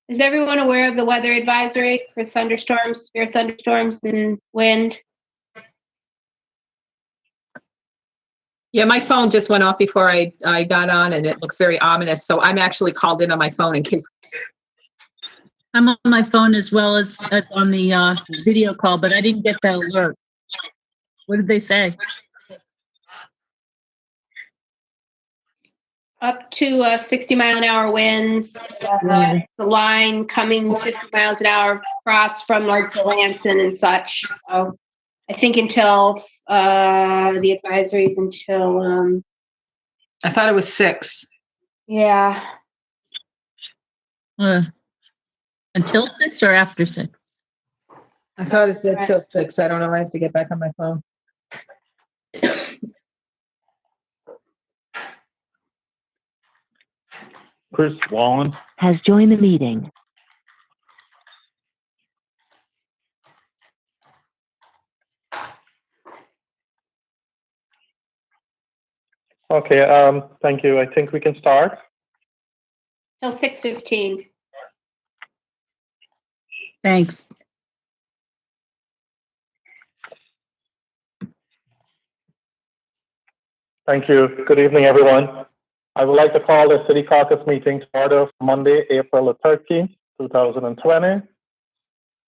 Is everyone aware of the weather advisory for thunderstorms, severe thunderstorms and wind? Yeah, my phone just went off before I got on, and it looks very ominous. So I'm actually called in on my phone in case. I'm on my phone as well as on the video call, but I didn't get that alert. What did they say? Up to 60-mile-an-hour winds. It's a line coming 50 miles an hour across from like Delanson and such. So I think until the advisories until I thought it was 6. yeah. Until 6 or after 6? I thought it said till 6. I don't know. I have to get back on my phone. Chris Wallen has joined the meeting. Okay, thank you. I think we can start. Till 6:15. Thanks. Thank you. Good evening, everyone. I would like to call the City Caucus meeting to order for Monday, April the 13th, 2020.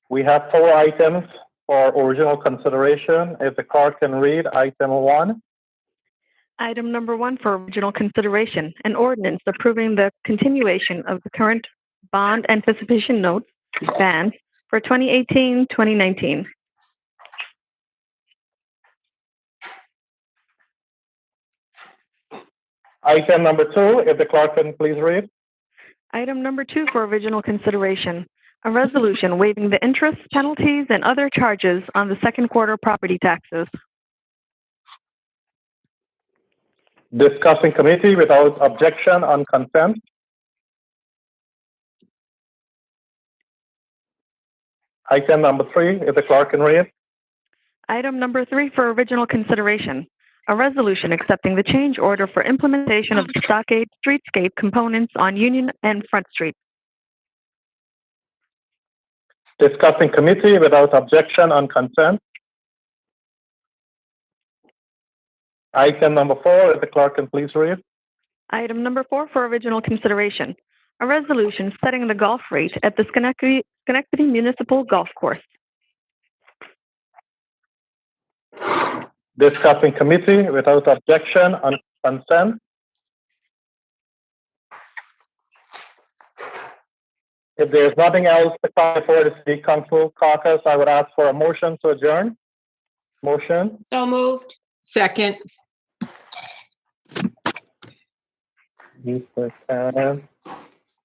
We have 4 items for original consideration. If the clerk can read item 1. Item number 1 for original consideration, an ordinance approving the continuation of the current bond anticipation notes ban for 2018-2019. Item number 2, if the clerk can please read. Item number 2 for original consideration, a resolution waiving the interest, penalties, and other charges on the second quarter property taxes. Discussing committee without objection on consent. Item number 3, if the clerk can read. Item number 3 for original consideration, a resolution accepting the change order for implementation of the stockade streetscape components on Union and Front Street. Discussing committee without objection on consent. Item number 4, if the clerk can please read. Item number 4 for original consideration, a resolution setting the golf rate at the Schenectady Municipal Golf Course. Discussing committee without objection on consent. If there is nothing else to come before the City Council caucus, I would ask for a motion to adjourn. Motion. So moved. Second.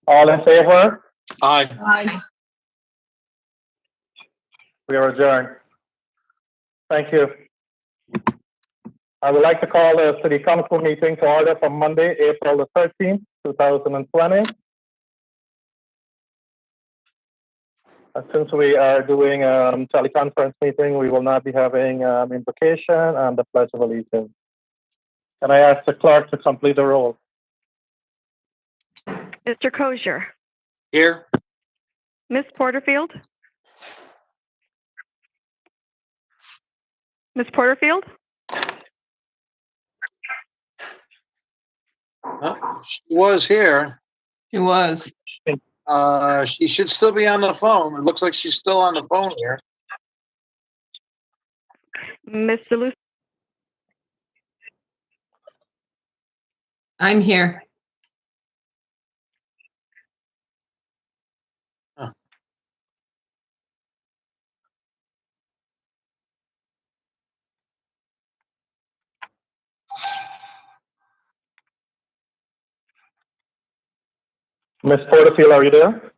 All in favor? Aye. Aye. We are adjourned. Thank you. I would like to call the City Council meeting to order for Monday, April the 13th, 2020. Since we are doing a teleconference meeting, we will not be having invocation and the Pledge of Allegiance. Can I ask the clerk to complete the roll? Mr. Kosher. Here. Ms. Porterfield. Ms. Porterfield. She was here. She was. She should still be on the phone. It looks like she's still on the phone here. Ms. DeLuce. I'm here. Huh. Ms. Porterfield, are you there?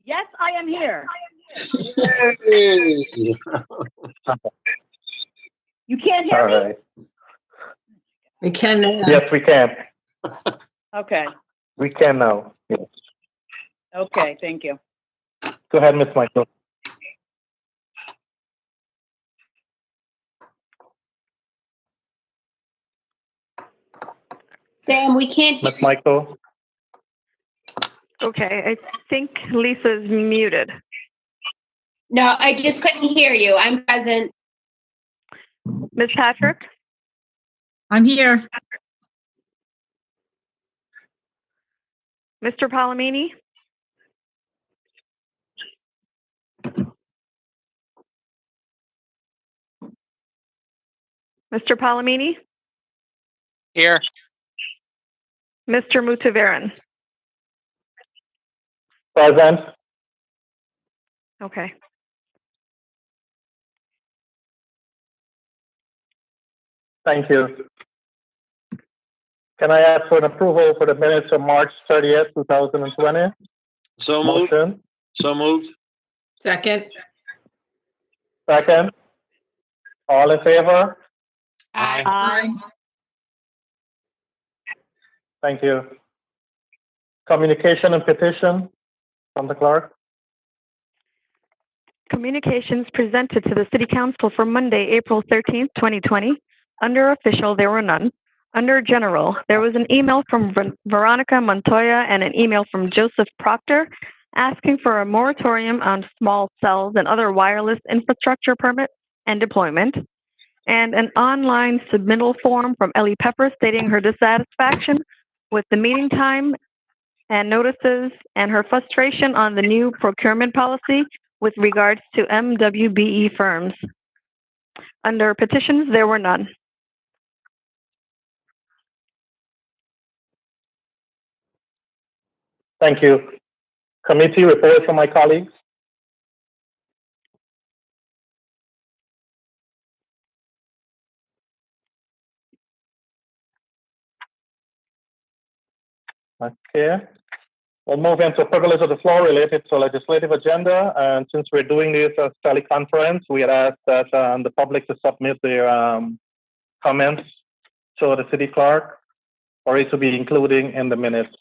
Yes, I am here. Hey. You can't hear All me? right. We can. Yes, we can. Okay. We can now. Yes. Okay, thank you. Go ahead, Ms. Michael. Sam, we can't hear Ms. Michael. Okay, I think Lisa's muted. No, I just couldn't hear you. I'm present. Ms. Patrick? I'm here. Mr. Palomini? Mr. Palomini? Here. Mr. Mutavaran? Present. Okay. Thank you. Can I ask for an approval for the minutes of March 30th, 2020? So moved. Motion. So moved. Second. Second. All in favor? Aye. Aye. Thank you. Communication and petition from the clerk. Communications presented to the City Council for Monday, April 13th, 2020. Under official, there were none. Under general, there was an email from Veronica Montoya and an email from Joseph Proctor asking for a moratorium on small cells and other wireless infrastructure permits and deployment, and an online submittal form from Ellie Pepper stating her dissatisfaction with the meeting time and notices and her frustration on the new procurement policy with regards to MWBE firms. Under petitions, there were none. Thank you. Committee report from my colleagues. Okay. We'll move into privilege of the floor related to legislative agenda. And since we're doing this as teleconference, we had asked that the public to submit their comments to the city clerk for it to be included in the minutes.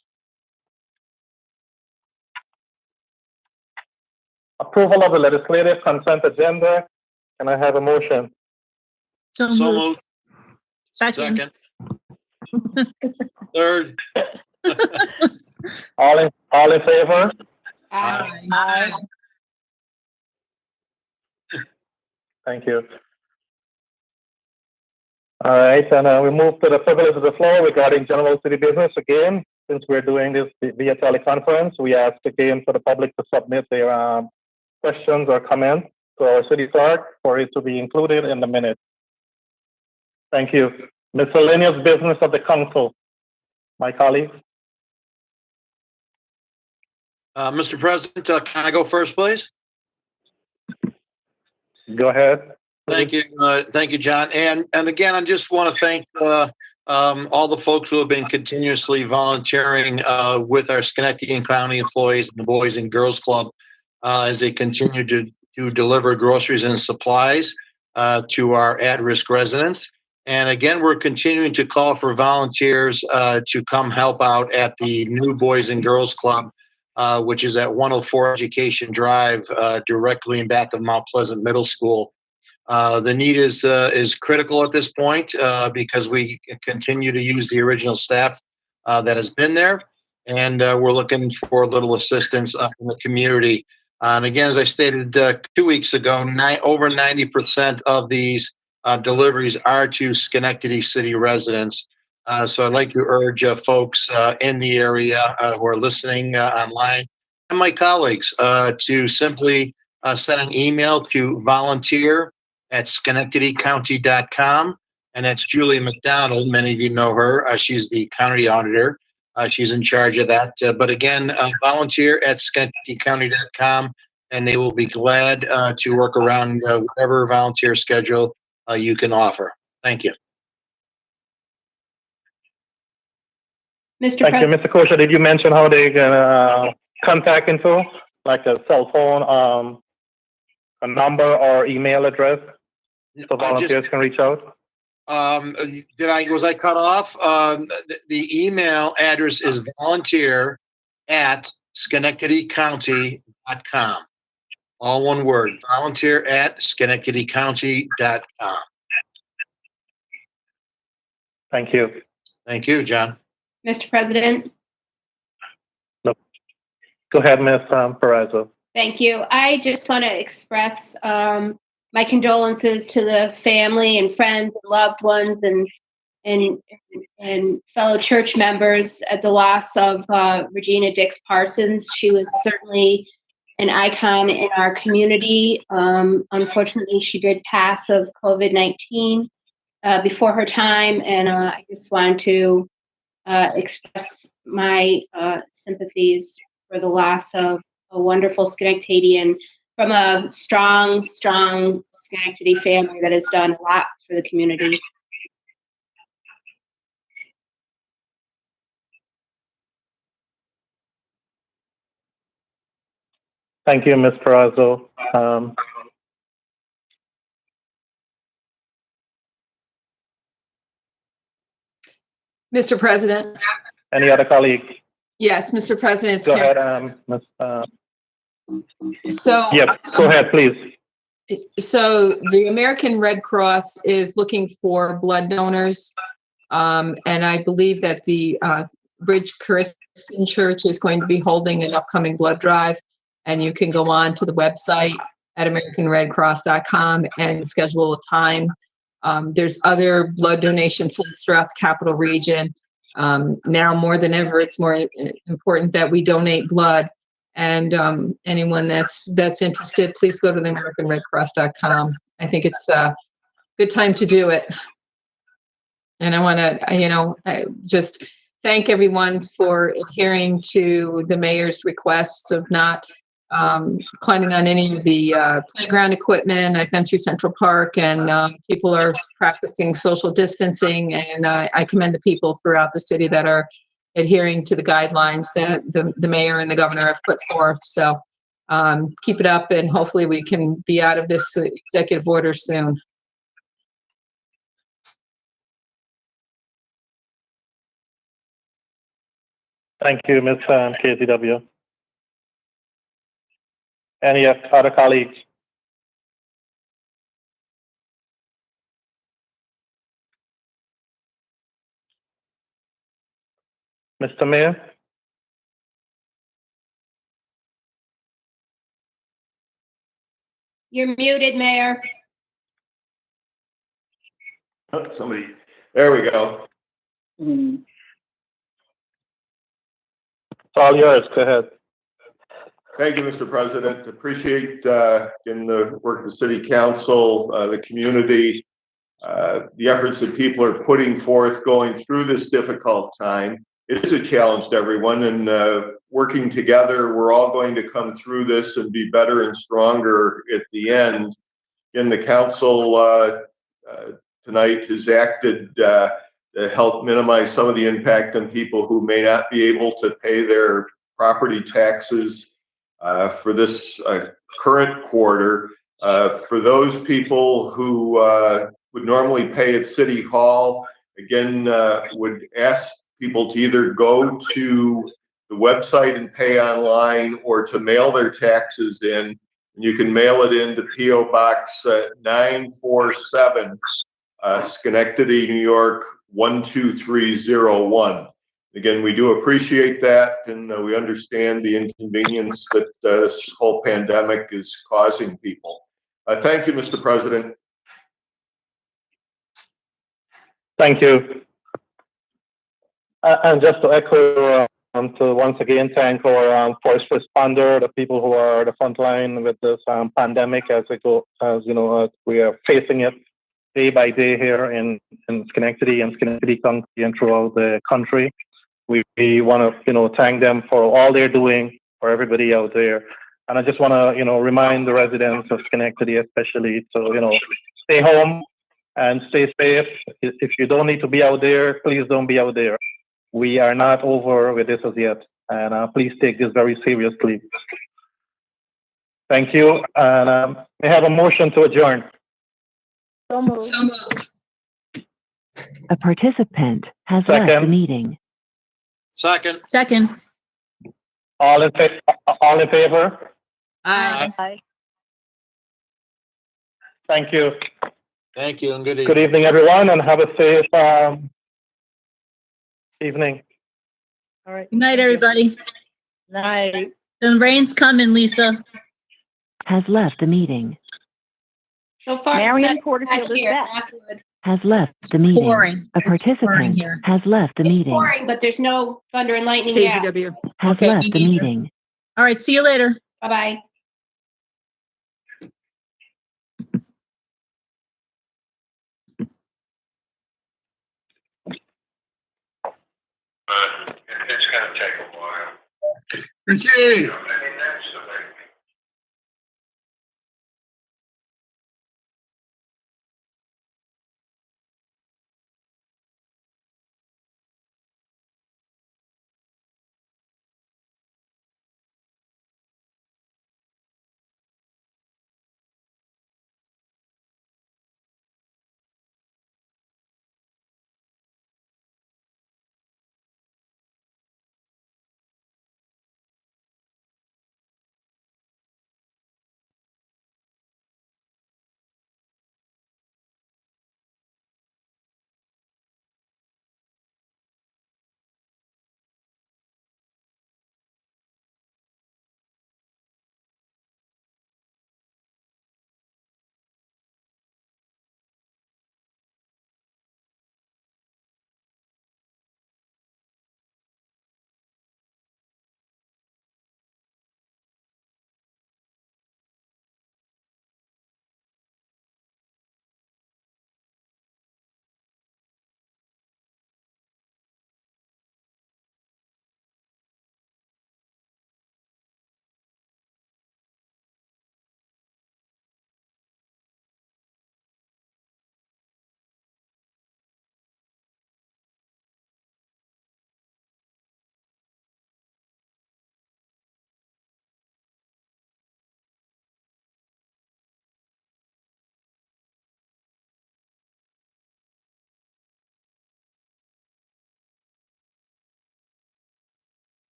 Approval of the legislative consent agenda. Can I have a motion? So So moved. moved. Second. Second. Third. All in favor? Aye. Aye. Thank you. All right, and we move to the privilege of the floor regarding general city business. Again, since we're doing this via teleconference, we ask again for the public to submit their questions or comments to our city clerk for it to be included in the minutes. Thank you. Miscellaneous business of the council. My colleagues. Mr. President, can I go first, please? Go ahead. Thank you. Thank you, John. And again, I just want to thank all the folks who have been continuously volunteering with our Schenectady County employees and the Boys and Girls Club as they continue to deliver groceries and supplies to our at-risk residents. And again, we're continuing to call for volunteers to come help out at the new Boys and Girls Club, which is at 104 Education Drive, directly in back of Mount Pleasant Middle School. The need is critical at this point because we continue to use the original staff that has been there, and we're looking for a little assistance from the community. And again, as I stated 2 weeks ago, over 90% of these deliveries are to Schenectady City residents. So I'd like to urge folks in the area who are listening online and my colleagues to simply send an email to volunteer@schenectadycounty.com. And that's Julie McDonald. Many of you know her. She's the county auditor. She's in charge of that. But again, volunteer@schenectadycounty.com, and they will be glad to work around whatever volunteer schedule you can offer. Thank you. Mr. Thank you, President, Mr. Kosha. Did you mention how they can contact info, like a cell phone, a number or email address, so volunteers can reach out? Was I cut off? The email address is volunteer@schenectadycounty.com. All one word, volunteer@schenectadycounty.com. Thank you. Thank you, John. Mr. President. No. Go ahead, Ms. Perezzo. Thank you. I just want to express my condolences to the family and friends and loved ones and fellow church members at the loss of Regina Dix Parsons. She was certainly an icon in our community. Unfortunately, she did pass of COVID-19 before her time, and I just wanted to express my sympathies for the loss of a wonderful Schenectadian from a strong Schenectady family that has done a lot for the community. Thank you, Ms. Perezzo. Mr. President. Any other colleagues? Yes, Mr. President. Go ahead, Ms. So, Yep, go ahead, please. So the American Red Cross is looking for blood donors. And I believe that the Bridge Christian Church is going to be holding an upcoming blood drive. And you can go on to the website at AmericanRedCross.com and schedule a time. There's other blood donation sites throughout the capital region. Now more than ever, it's more important that we donate blood. And anyone that's interested, please go to the AmericanRedCross.com. I think it's a good time to do it. And I want to, just thank everyone for adhering to the mayor's requests of not climbing on any of the playground equipment. I've been through Central Park, and people are practicing social distancing. And I commend the people throughout the city that are adhering to the guidelines that the mayor and the governor have put forth. So keep it up, and hopefully we can be out of this executive order soon. Thank you, Ms. KZW. Any other colleagues? Mr. Mayor? You're muted, Mayor. Somebody, there we go. It's all yours. Go ahead. Thank you, Mr. President. Appreciate in the work of the City Council, the community, the efforts that people are putting forth going through this difficult time. It is a challenge to everyone, and working together, we're all going to come through this and be better and stronger at the end. And the council tonight has acted to help minimize some of the impact on people who may not be able to pay their property taxes for this current quarter. For those people who would normally pay at City Hall, again, would ask people to either go to the website and pay online or to mail their taxes in. You can mail it in to P.O. Box 947, Schenectady, New York 12301. Again, we do appreciate that, and we understand the inconvenience that this whole pandemic is causing people. Thank you, Mr. President. Thank you. And just to echo, to once again thank our first responder, the people who are the front line with this pandemic as we are facing it day by day here in Schenectady and Schenectady County and throughout the country. We want to thank them for all they're doing for everybody out there. And I just want to remind the residents of Schenectady especially to stay home and stay safe. If you don't need to be out there, please don't be out there. We are not over with this as yet, and please take this very seriously. Thank you, and may I have a motion to adjourn? So moved. So moved. A participant has Second. left the meeting. Second. Second. All in favor? Aye. Aye. Thank you. Thank you, and good evening. Good evening, everyone, and have a safe evening. All right. Good night, everybody. Night. The rain's coming, Lisa. Has left the meeting. So far, it's Marion not Porterfield is here, back. knock wood. Has left the meeting. Pouring. A It's pouring participant here. has left the It's meeting. pouring, but there's no thunder and lightning yet. KGW. Has Okay, left me the neither. meeting. All right, see you later. Bye-bye. It's gonna take a while.